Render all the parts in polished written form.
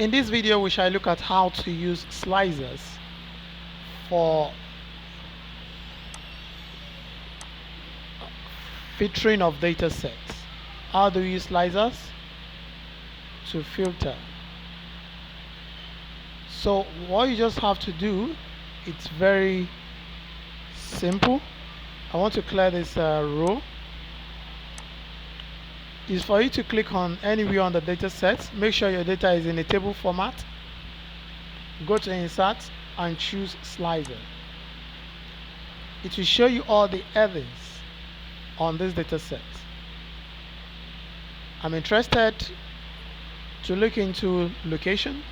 In this video, we shall look at how to use slicers for filtering of data sets. How do we use slicers to filter? So what you just have to do, it's very simple. I want to clear this row. Is for you to click on anywhere on the data set. Make sure your data is in a table format. Go to Insert and choose Slicer. It will show you all the headings on this data set. I'm interested to look into location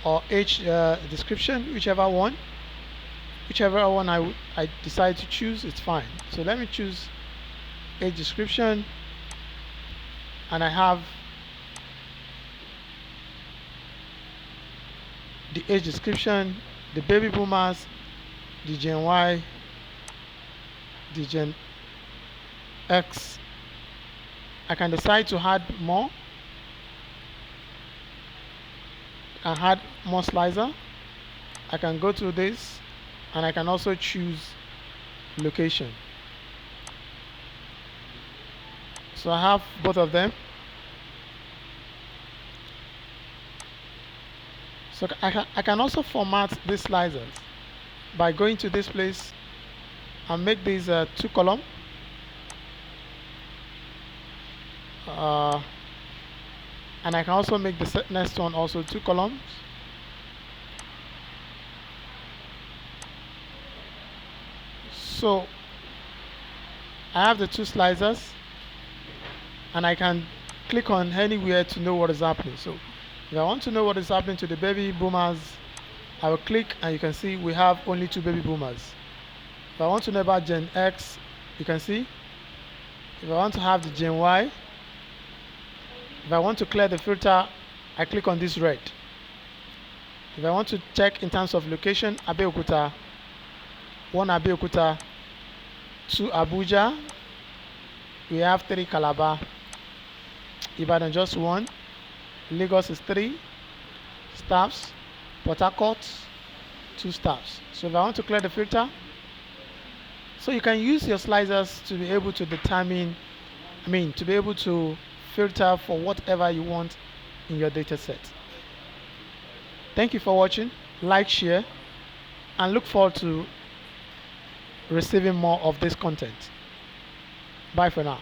or age description, whichever one I decide to choose, it's fine. So let me choose age description, and I have the age description, the baby boomers, the Gen Y, the Gen X. I can decide to add more. I can add more slicer. I can go to this, and I can also choose location. So I have both of them. So I can also format these slicers by going to this place and make these 2 column. And I can also make the next one also 2 columns. So I have the 2 slicers, and I can click on anywhere to know what is happening. So if I want to know what is happening to the baby boomers, I will click, and you can see we have only 2 baby boomers. If I want to know about Gen X, you can see. If I want to have the Gen Y, if I want to clear the filter, I click on this red. If I want to check in terms of location, Abeokuta, 1 Abeokuta, 2 Abuja, we have 3 Calabar, Ibadan just 1, Lagos is 3 staffs, Port Harcourt 2 staffs. So if I want to clear the filter, so you can use your slicers to be able to determine, to be able to filter for whatever you want in your data set. Thank you for watching. Like, share, and look forward to receiving more of this content. Bye for now.